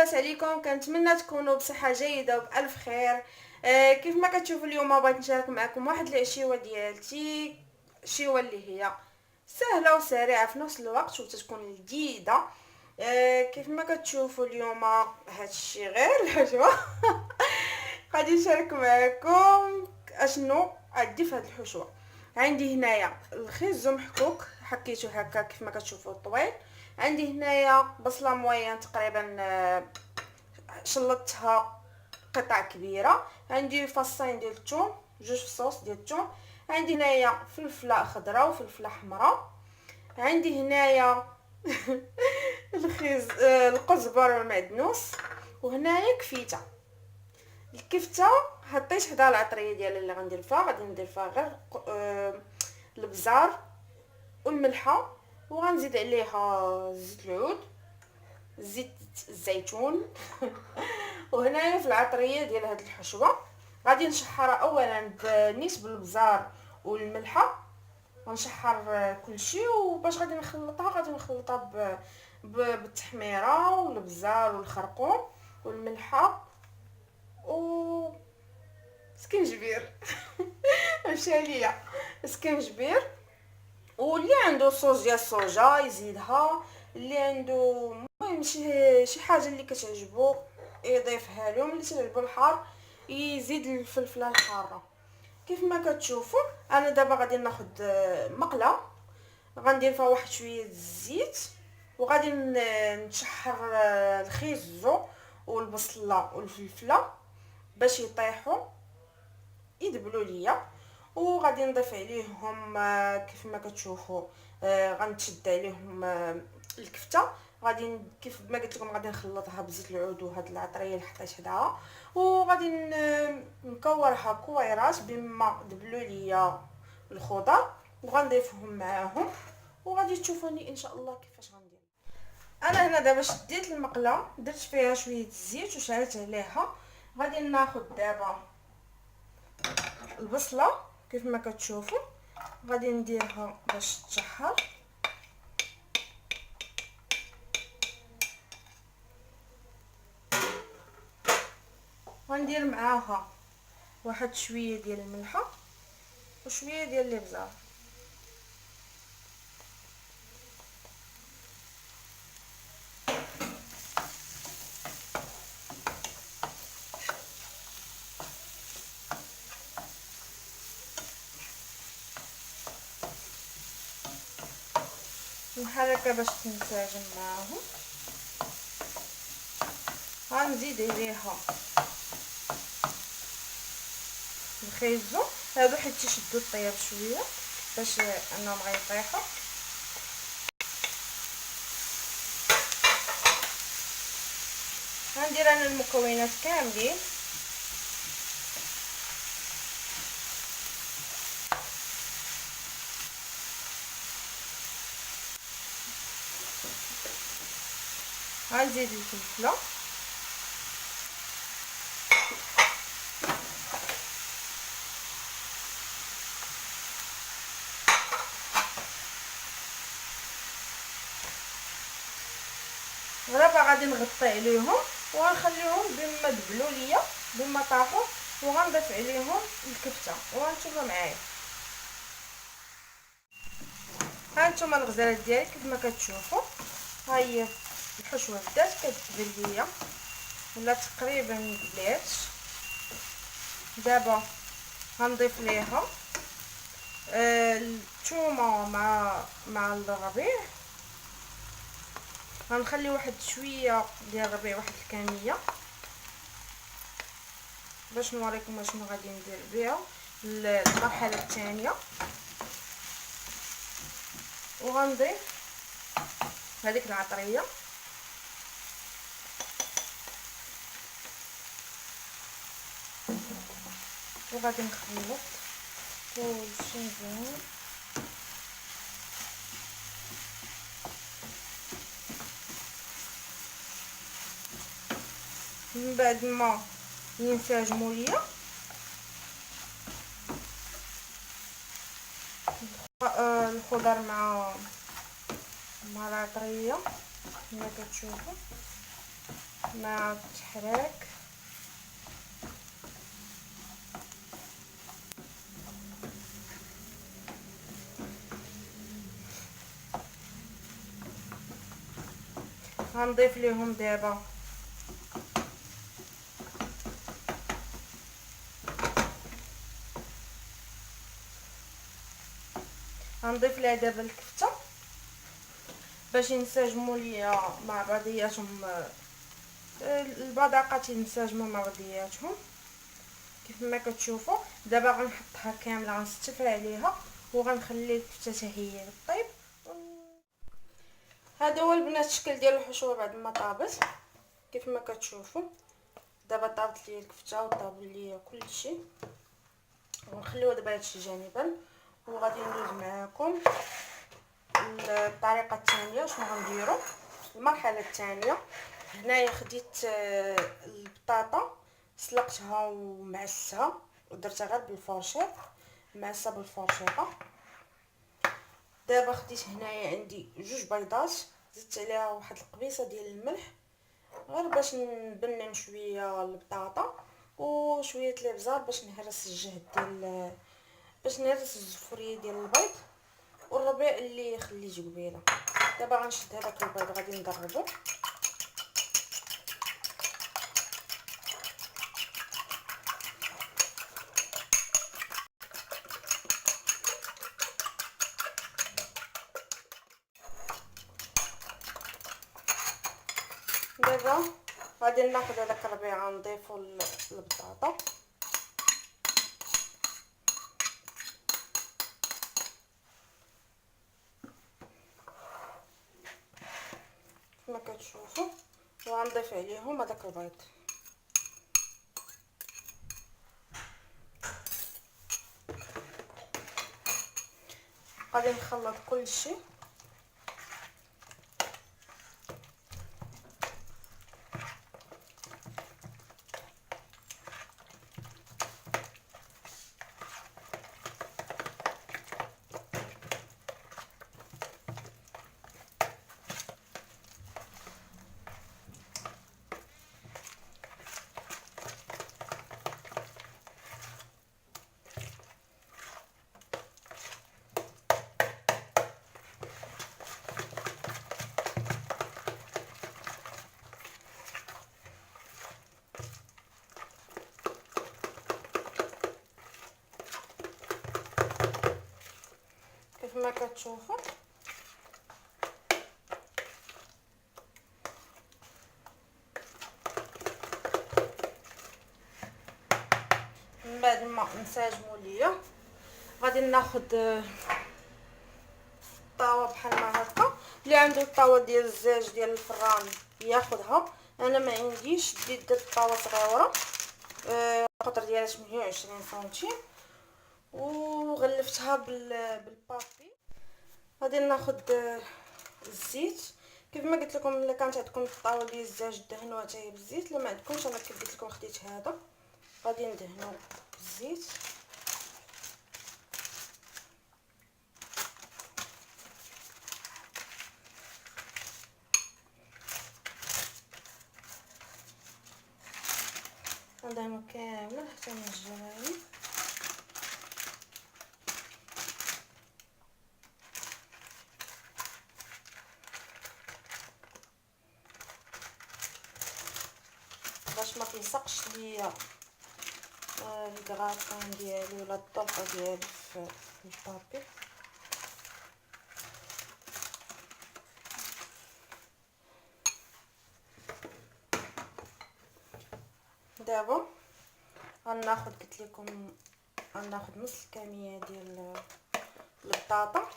لاباس عليكم؟ كنتمنى تكونوا بصحه جيده وبالف خير. كيف ما كتشوفوا اليوم بغيت نشارك معكم واحد العشيوه ديالتي، عشيوه اللي هي سهله وسريعه في نفس الوقت وتتكون لذيذه. كيف ما كتشوفوا اليوم هادشي غير الحشوه. غادي نشارك معكم اشنو عندي في هاد الحشوه. عندي هنايا الخيز محكوك، حكيته هكا كيف ما كتشوفوا طويل. عندي هنايا بصله موين تقريبا، شلطتها قطع كبيره. عندي فصين ديال الثوم، جوج فصوص ديال الثوم. عندي هنايا فلفله خضراء وفلفله حمراء. عندي هنايا الخيز، القزبر والمعدنوس. وهنايا كفيته. الكفته حطيت حدا العطريه ديالها اللي غندير فيها، غادي ندير فيها غير البزار والملحه، وغنزيد عليها زيت العود، زيت الزيتون. وهنايا في العطريه ديال هاد الحشوه غادي نشحرها اولا بنيس بالبزار والملحه. غنشحر كلشي، وباش غادي نخلطها بالتحميره والبزار والخرقوم والملحه و سكنجبير. مشى ليا سكنجبير. واللي عنده صوص ديال الصوجا يزيدها، اللي عنده المهم شي حاجه اللي كتعجبو يضيفها لهم، اللي تعجبو الحار يزيد الفلفله الحاره. كيف ما كتشوفوا انا دابا غادي ناخذ مقله، غندير فيها واحد شويه الزيت، وغادي نشحر الخيزو والبصله والفلفله باش يطيحوا يدبلوا ليا. وغادي نضيف عليهم كيف ما كتشوفوا، غنشد عليهم الكفته. غادي كيف ما قلت لكم غادي نخلطها بزيت العود وهاد العطريه اللي حطيت حداها، وغادي نكورها كويرات بما دبلوا ليا الخضر، وغنضيفهم معاهم وغادي تشوفوني ان شاء الله كيفاش غندير. انا هنا دابا شديت المقله، درت فيها شويه الزيت وشعلت عليها. غادي ناخذ دابا البصله كيف ما كتشوفوا، غادي نديرها باش تشحر. غندير معاها واحد شويه ديال الملحه وشويه ديال الابزار. نحركها باش تنسجم معاهم. غنزيد عليها الخيزو هادو حيت تيشدو الطياب شويه باش انهم غيطيحوا. غندير انا المكونات كاملين. غنزيد الفلفله، دابا غادي نغطي عليهم وغنخليهم بما دبلوا ليا بما طاحوا، وغنضيف عليهم الكفته وغنشوفوا معايا. هانتوما الغزالات ديالي كيف ما كتشوفوا، ها هي الحشوه بدات كتدبل ليا ولا تقريبا دبلات. دابا غنضيف ليها الثومه مع الربيع. غنخلي واحد شويه ديال الربيع، واحد الكميه، باش نوريكم شنو غادي ندير بها المرحله الثانيه. وغنضيف هذيك العطريه وغادي نخلط كلشي مزيان. من بعد ما ينسجموا ليا الخضر مع العطريه كما كتشوفوا. مع التحراك. غنضيف ليهم دابا غنضيف لها دابا الكفته باش ينسجموا ليا مع بعضياتهم. البضاقات ينسجموا مع بعضياتهم كيف ما كتشوفوا. دابا غنحطها كامله، غنستفها عليها وغنخلي الكفته حتى هي طيب. هذا هو البنات الشكل ديال الحشوه بعد ما طابت كيف ما كتشوفوا. دابا طابت لي الكفته وطاب لي كلشي، ونخليوها دابا هادشي جانبا. وغادي ندوز معاكم الطريقه الثانيه شنو غنديروا. المرحله الثانيه هنايا خديت البطاطا سلقتها ومعستها ودرتها غير بالفرشيط، معسه بالفرشيطه. دابا خديت هنايا عندي 2 بيضات، زدت عليها واحد القبيصه ديال الملح غير باش نبنن شويه البطاطا وشويه الابزار باش نهرس الجهد ديال باش نهرس الزفريه ديال البيض والربيع اللي خليته قبيله. دابا غنشد هذاك البيض غادي نضربو. دابا غادي ناخذ هذاك الربيع نضيفو للبطاطا. كما كتشوفوا وغنضيف عليهم هذاك البيض. غادي نخلط كلشي كيف ما كتشوفوا. من بعد ما نساجموا ليا غادي ناخذ الطاوه بحال ما هكا. اللي عنده الطاوه ديال الزاج ديال الفران ياخذها. انا ما عنديش، درت طاوه صغيره القطر ديالها 28 سنتيم وغلفتها بالبابي. غادي ناخذ الزيت كيف ما قلت لكم. الا كانت عندكم الطاوه ديال الزاج دهنوها حتى هي بالزيت، الا ما عندكمش انا كيف قلت لكم خديت هذا. غادي ندهنو بالزيت. ندهنو كامل حتى من الجوانب. باش ما تلصقش ليا الكراتان ديالي ولا الطلقه ديالي في البابي. دابا غناخذ قلت لكم غناخذ نص الكميه ديال البطاطا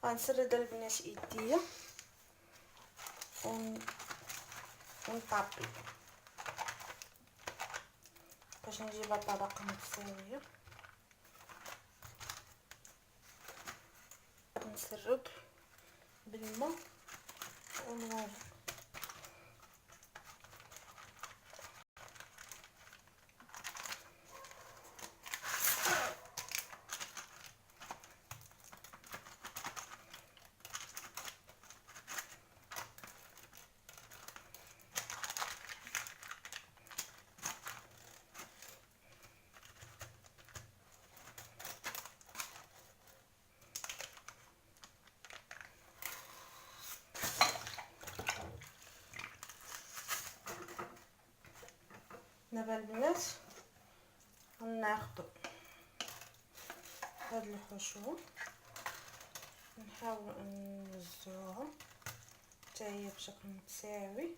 غنسرد البنات يديا ونطابي باش نجيبها طبقه متساويه. نسرد بالماء ونوضع دابا البنات غناخدو هاد الحشو نحاول نوزعوها حتى هي بشكل متساوي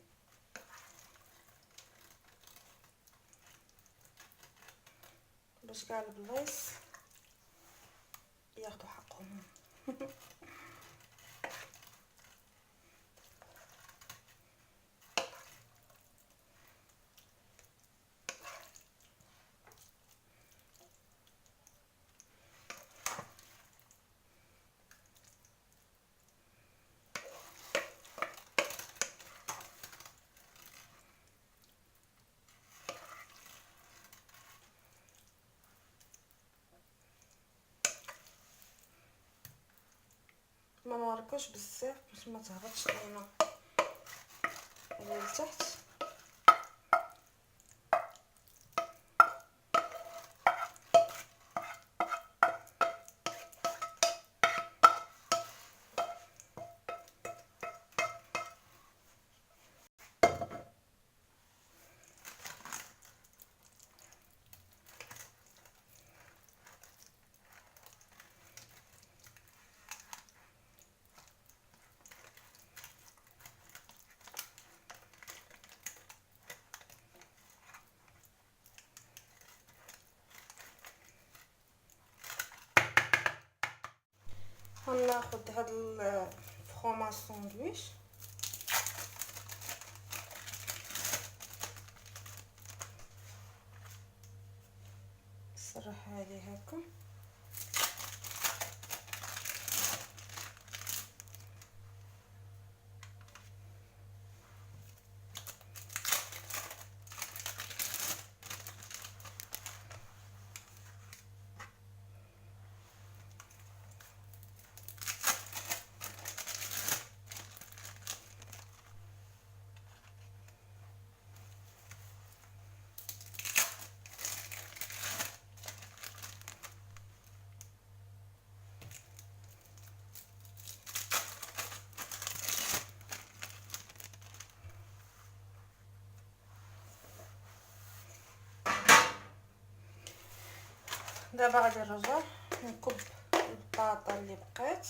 باش كاع البلايص ياخدوا حقهم. ما نوركوش بزاف باش ما تهبطش لينا الى لتحت. غناخد هاد الفرماج ساندويتش نسرحها عليه هكا دابا غادي نرجع نكب البطاطا اللي بقات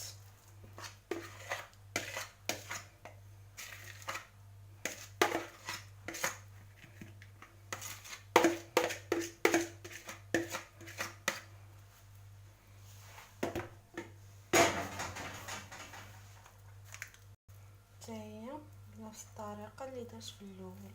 حتى هي بنفس الطريقه اللي درت في الاول.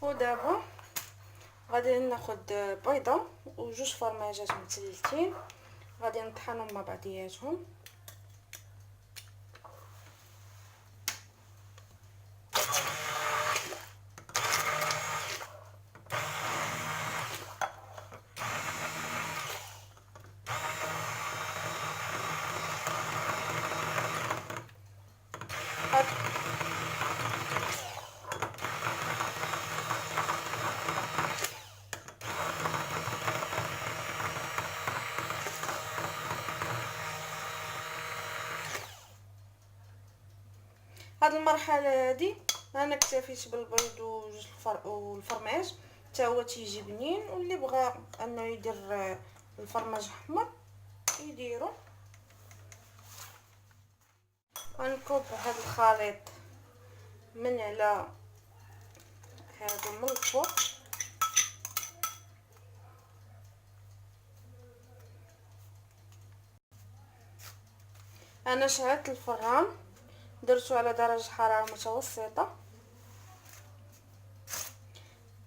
ودابا غادي ناخد بيضه وجوج فرماجات متلتين غادي نطحنهم مع بعضياتهم. هاد المرحله هادي انا اكتفيت بالبيض وجوج والفرماج حتى هو تيجي بنين، واللي بغى انه يدير الفرماج احمر يديرو. غنكب هاد الخليط من على هادو من الفوق انا شعلت الفران درتو على درجه حراره متوسطه.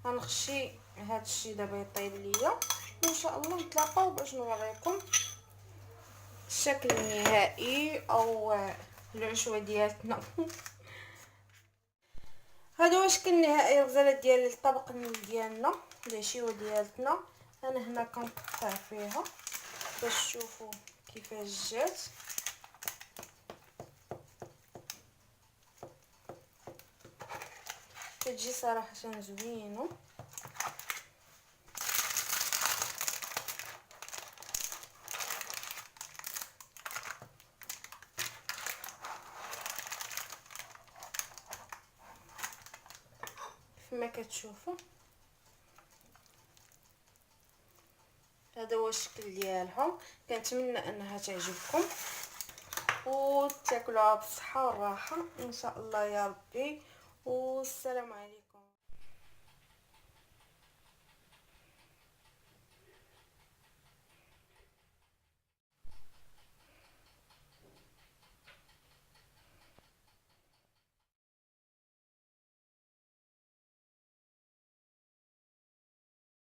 غنخشي هاد الشي دابا يطيب ليا وان شاء الله نتلاقاو باش نوريكم الشكل النهائي او العشوه ديالتنا. هذا هو الشكل النهائي الغزالات ديال الطبق النيل ديالنا العشيوه ديالتنا. انا هنا كنقطع فيها باش تشوفوا كيفاش جات. كتجي صراحه زوينه. كما كتشوفوا هذا هو الشكل ديالها. كنتمنى انها تعجبكم وتاكلوها بالصحه والراحه ان شاء الله يا ربي. والسلام عليكم.